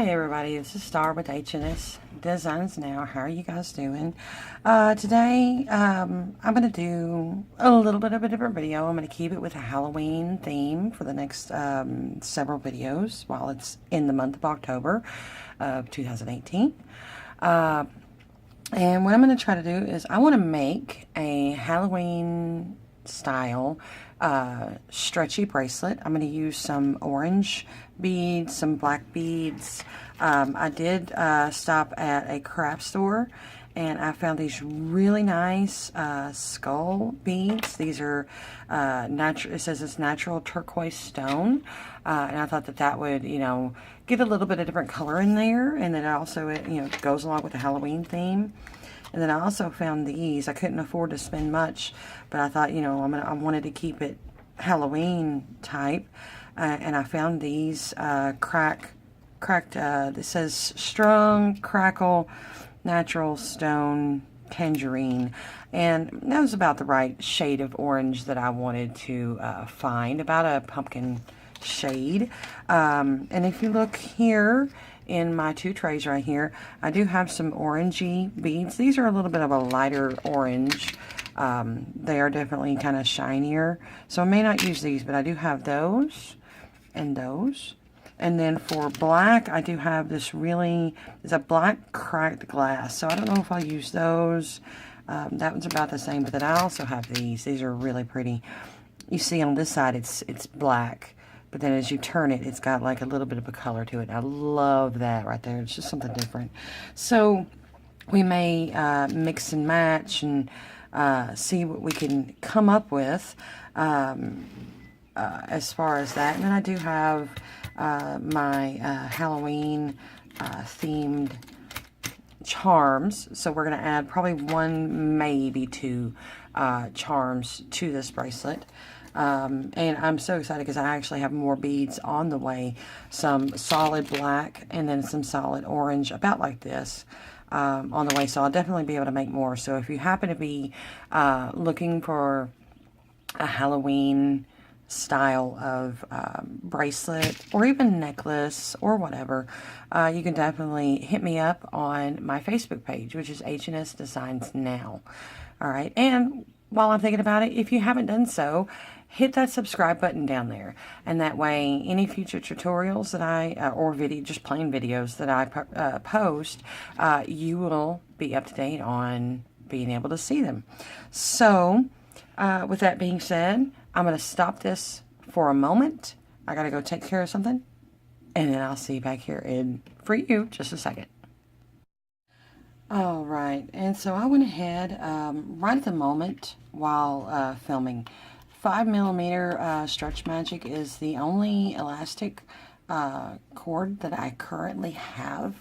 Hi everybody, this is Star with H&S Designs Now. How are you guys doing? Today I'm going to do a little bit of a different video. I'm going to keep it with a Halloween theme for the next several videos while it's in the month of October of 2018. And what I'm going to try to do is I want to make a Halloween style stretchy bracelet. I'm going to use some orange beads, some black beads. I did stop at a craft store and I found these really nice skull beads. These are natural. It says it's natural turquoise stone, and I thought that that would, you know, get a little bit of different color in there, and then also it, you know, goes along with the Halloween theme. And then I also found these. I couldn't afford to spend much, but I thought, you know, I wanted to keep it Halloween type, and I found these cracked. This says strung crackle natural stone tangerine, and that was about the right shade of orange that I wanted to find, about a pumpkin shade. And if you look here in my two trays right here, I do have some orangey beads. These are a little bit of a lighter orange. They are definitely kind of shinier, so I may not use these, but I do have those and those. And then for black, I do have this it's a black cracked glass, so I don't know if I'll use those. That one's about the same, but then I also have these. These are really pretty. You see on this side it's black, but then as you turn it, it's got like a little bit of a color to it. I love that right there. It's just something different. So we may mix and match and see what we can come up with as far as that. And then I do have my Halloween themed charms. So we're going to add probably one, maybe two charms to this bracelet. And I'm so excited because I actually have more beads on the way. Some solid black and then some solid orange, about like this, on the way. So I'll definitely be able to make more. So if you happen to be looking for a Halloween style of bracelet or even necklace or whatever, you can definitely hit me up on my Facebook page, which is H&S Designs Now. All right, and while I'm thinking about it, if you haven't done so, hit that subscribe button down there, and that way any future tutorials that I or just plain videos that I post, you will be up to date on being able to see them. So with that being said, I'm going to stop this for a moment. I got to go take care of something, and then I'll see you back here in, for you, just a second. All right, and so I went ahead right at the moment while filming. 5mm Stretch Magic is the only elastic cord that I currently have.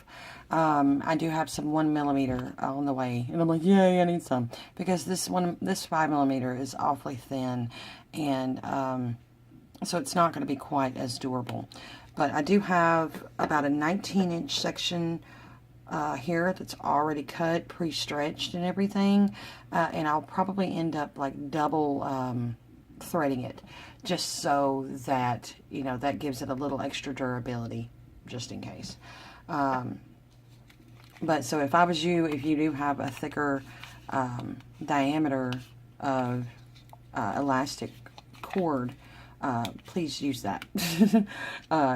I do have some 1mm on the way, and I'm like, yay, I need some, because this 5mm is awfully thin, and so it's not going to be quite as durable. But I do have about a 19-inch section here that's already cut, pre-stretched and everything, and I'll probably end up like double threading it, just so that, you know, that gives it a little extra durability, just in case. But so if I was you, if you do have a thicker diameter of elastic cord, please use that. It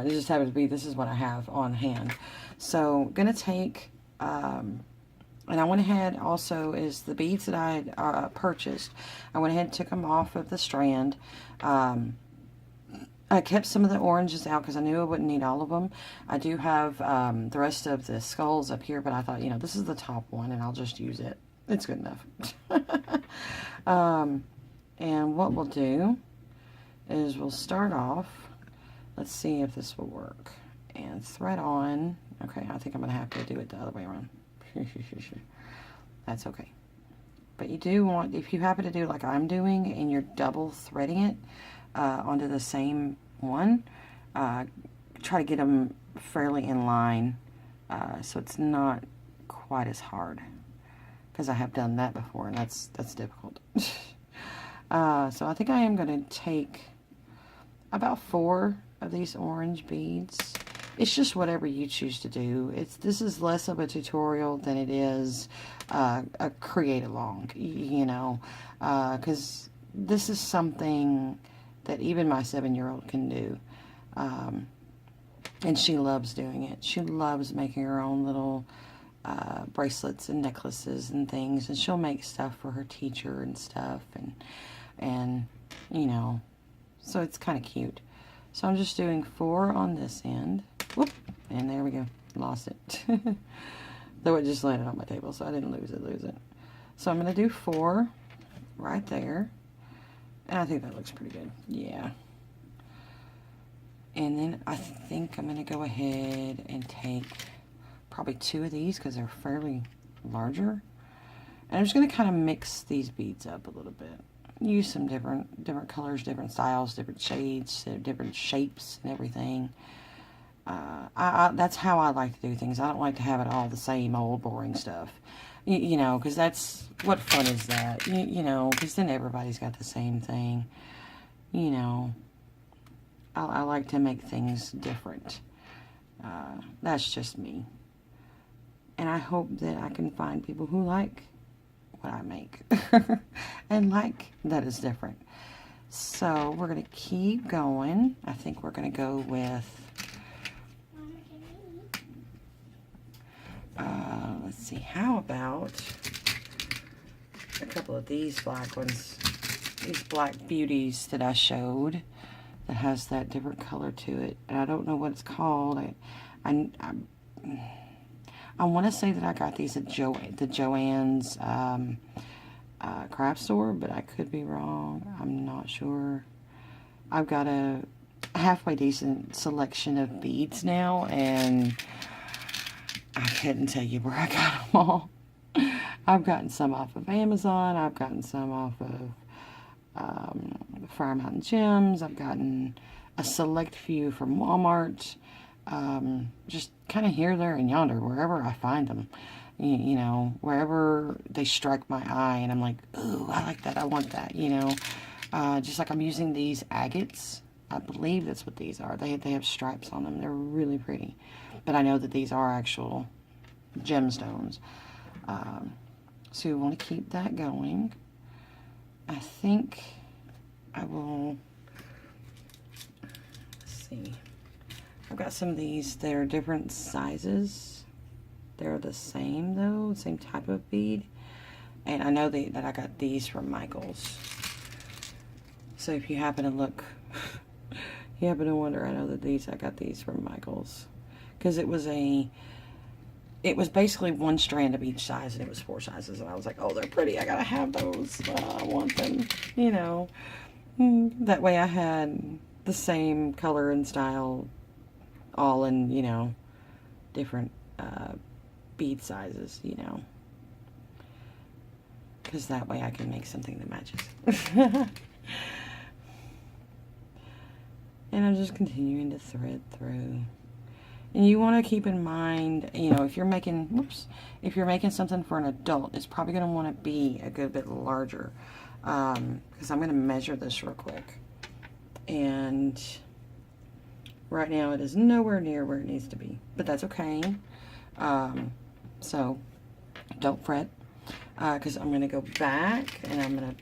just happens to be, this is what I have on hand. So I'm going to take, and I went ahead also, is the beads that I had purchased, I went ahead and took them off of the strand. I kept some of the oranges out because I knew I wouldn't need all of them. I do have the rest of the skulls up here, but I thought, you know, this is the top one and I'll just use it. It's good enough. And what we'll do is we'll start off, let's see if this will work, and thread on. Okay, I think I'm going to have to do it the other way around. That's okay. But you do want, if you happen to do like I'm doing and you're double threading it onto the same one, try to get them fairly in line so it's not quite as hard, because I have done that before and that's difficult. So I think I am going to take about 4 of these orange beads, it's just whatever you choose to do. This is less of a tutorial than it is a create along, you know, because this is something that even my 7-year-old can do. And she loves doing it. She loves making her own little bracelets and necklaces and things, and she'll make stuff for her teacher and stuff, and you know, so it's kind of cute. So I'm just doing 4 on this end. Whoop, and there we go. Lost it. Though it just landed on my table, so I didn't lose it. So I'm going to do 4 right there. And I think that looks pretty good. Yeah. And then I think I'm going to go ahead and take probably 2 of these because they're fairly larger. And I'm just going to kind of mix these beads up a little bit. Use some different colors, different styles, different shades, different shapes and everything. That's how I like to do things. I don't like to have it all the same old boring stuff. You know, because that's, what fun is that? You know, because then everybody's got the same thing. You know, I like to make things different. That's just me. And I hope that I can find people who like what I make and like that is different. So we're going to keep going. I think we're going to go with let's see, how about a couple of these black ones, these black beauties that I showed that has that different color to it, and I don't know what it's called. I want to say that I got these at the Joann's craft store, but I could be wrong. I'm not sure. I've got a halfway decent selection of beads now, and I couldn't tell you where I got them all. I've gotten some off of Amazon. I've gotten some off of Fire Mountain Gems. I've gotten a select few from Walmart. Just kind of here, there, and yonder, wherever I find them. You know, wherever they strike my eye, and I'm like, ooh, I like that. I want that, you know. Just like I'm using these agates. I believe that's what these are. They have stripes on them. They're really pretty. But I know that these are actual gemstones. So we want to keep that going. I think I will, let's see. I've got some of these that are different sizes. They're the same though, same type of bead. And I know that I got these from Michael's. So if you happen to look, you happen to wonder, I know that I got these from Michael's. Because it was basically 1 strand of each size, and it was 4 sizes, and I was like, oh, they're pretty, I gotta have those, I want them, you know. That way I had the same color and style, all in, you know, different bead sizes, you know. Because that way I can make something that matches. And I'm just continuing to thread through. And you want to keep in mind, you know, if you're making, if you're making something for an adult, it's probably going to want to be a good bit larger. Because I'm going to measure this real quick. And right now it is nowhere near where it needs to be. But that's okay. So don't fret. Because I'm going to go back and I'm going to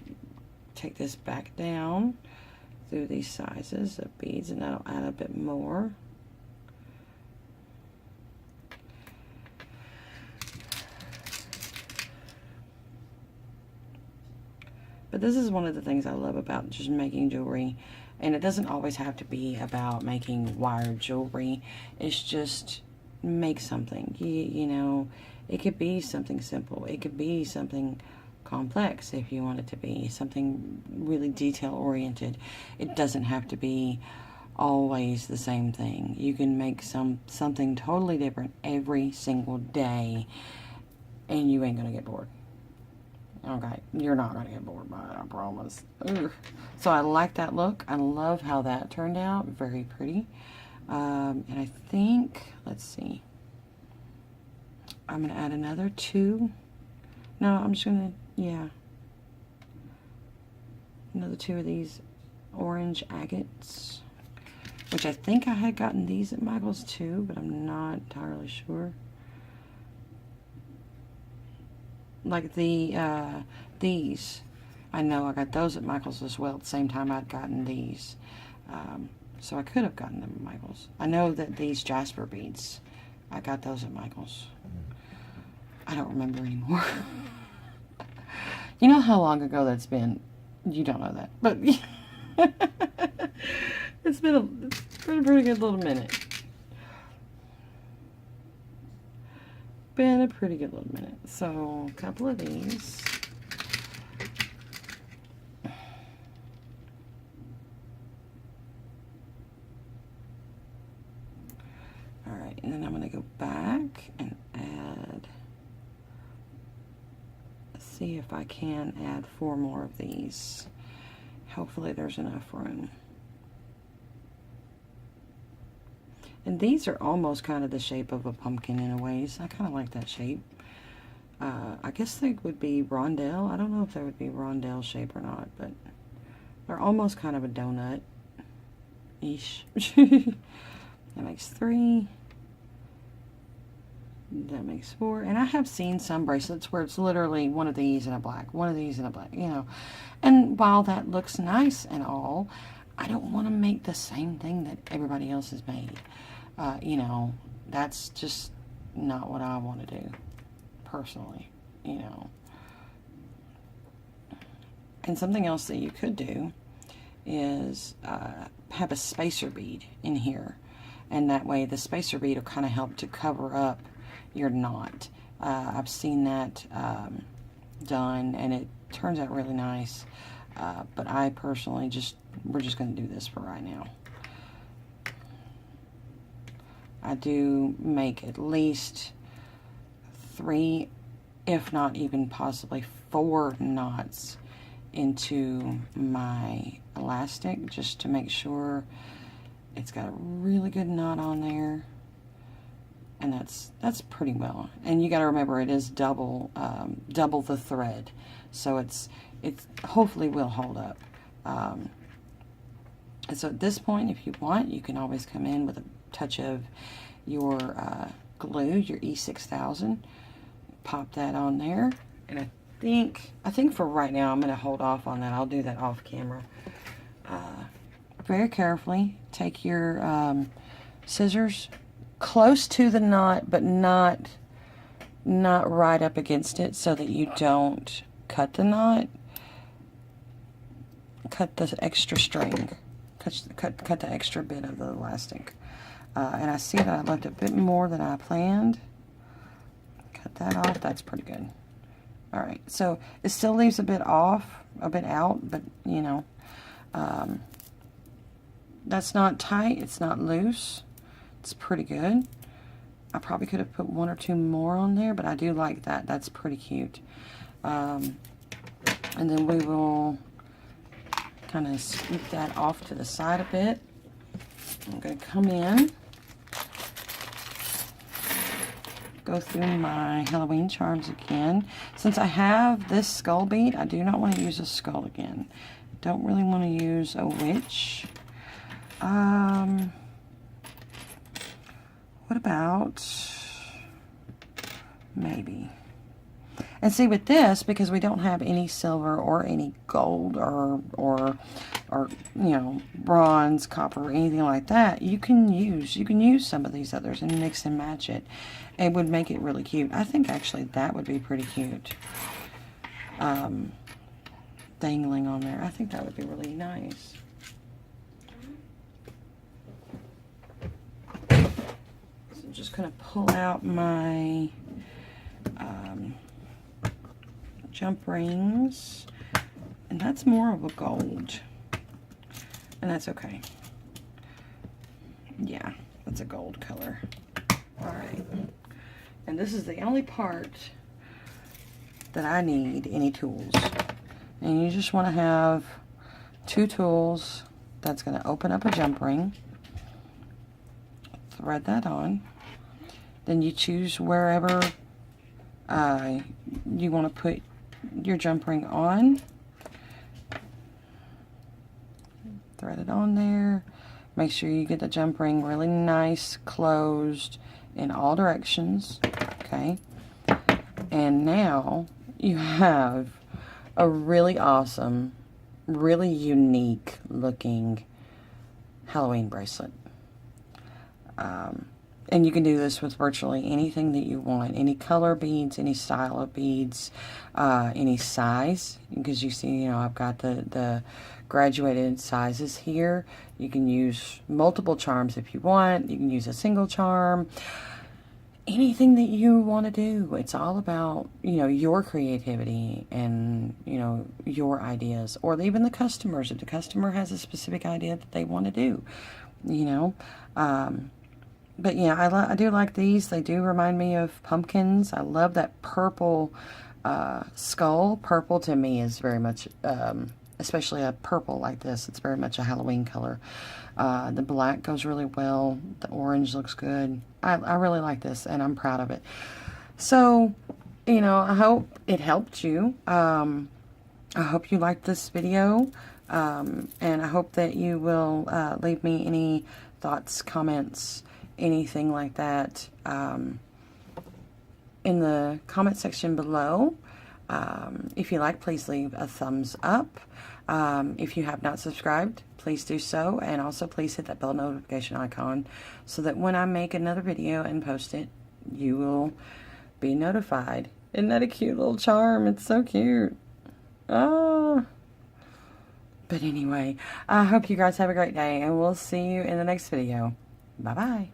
take this back down through these sizes of beads, and that'll add a bit more. But this is one of the things I love about just making jewelry. And it doesn't always have to be about making wired jewelry. It's just make something. You know, it could be something simple. It could be something complex if you want it to be. Something really detail-oriented. It doesn't have to be always the same thing. You can make something totally different every single day, and you ain't gonna get bored. Okay, you're not gonna get bored by it, I promise. Ugh. So I like that look. I love how that turned out. Very pretty. And I think, let's see, I'm gonna add another 2. No, I'm just gonna, yeah, another 2 of these orange agates. which I think I had gotten these at Michael's too, but I'm not entirely sure. Like these, I know I got those at Michael's as well at the same time I'd gotten these. So I could have gotten them at Michael's. I know that these Jasper beads, I got those at Michael's. I don't remember anymore. You know how long ago that's been? You don't know that, but it's been a pretty good little minute. Been a pretty good little minute. So a couple of these. All right, and then I'm going to go back and add. See if I can add 4 more of these. Hopefully there's enough room. And these are almost kind of the shape of a pumpkin in a ways. I kind of like that shape. I guess they would be rondelle. I don't know if they would be rondelle shape or not, but they're almost kind of a donut-ish. That makes 3. That makes 4. And I have seen some bracelets where it's literally one of these and a black, one of these and a black, you know. And while that looks nice and all, I don't want to make the same thing that everybody else has made. You know, that's just not what I want to do, personally, you know. And something else that you could do is have a spacer bead in here. And that way the spacer bead will kind of help to cover up your knot. I've seen that done, and it turns out really nice. But I personally we're just going to do this for right now. I do make at least 3, if not even possibly 4 knots into my elastic, just to make sure it's got a really good knot on there. And that's pretty well. And you got to remember, it is double the thread, so it's hopefully will hold up. And so at this point, if you want, you can always come in with a touch of your glue, your E6000. Pop that on there, and I think for right now I'm going to hold off on that. I'll do that off camera. Very carefully take your scissors close to the knot, but not right up against it, so that you don't cut the knot. Cut the extra string. Cut the extra bit of the elastic. And I see that I left a bit more than I planned. Cut that off. That's pretty good. All right. So it still leaves a bit off, a bit out, but you know, that's not tight. It's not loose. It's pretty good. I probably could have put 1 or 2 more on there, but I do like that. That's pretty cute. And then we will kind of scoop that off to the side a bit. I'm going to come in, go through my Halloween charms again. Since I have this skull bead, I do not want to use a skull again. Don't really want to use a witch. What about maybe? And see, with this, because we don't have any silver or any gold or you know, bronze, copper, anything like that, you can use some of these others and mix and match it. It would make it really cute. I think actually that would be pretty cute. Dangling on there. I think that would be really nice. So I'm just going to pull out my jump rings, and that's more of a gold, and that's okay. Yeah, that's a gold color. All right, and this is the only part that I need any tools, and you just want to have 2 tools. That's going to open up a jump ring. Thread that on. Then you choose wherever you want to put your jump ring on. Thread it on there. Make sure you get the jump ring really nice, closed in all directions, okay? And now you have a really awesome, really unique looking Halloween bracelet. And you can do this with virtually anything that you want. Any color beads, any style of beads, any size. Because you see, you know, I've got the graduated sizes here. You can use multiple charms if you want. You can use a single charm. Anything that you want to do. It's all about, you know, your creativity and, you know, your ideas. Or even the customers. If the customer has a specific idea that they want to do, you know. But yeah, I do like these. They do remind me of pumpkins. I love that purple skull. Purple to me is very much, especially a purple like this, it's very much a Halloween color. The black goes really well. The orange looks good. I really like this, and I'm proud of it. So, you know, I hope it helped you. I hope you liked this video, and I hope that you will leave me any thoughts, comments, anything like that in the comment section below. If you like, please leave a thumbs up. If you have not subscribed, please do so, and also please hit that bell notification icon so that when I make another video and post it, you will be notified. Isn't that a cute little charm? It's so cute. Oh. But anyway, I hope you guys have a great day, and we'll see you in the next video. Bye-bye.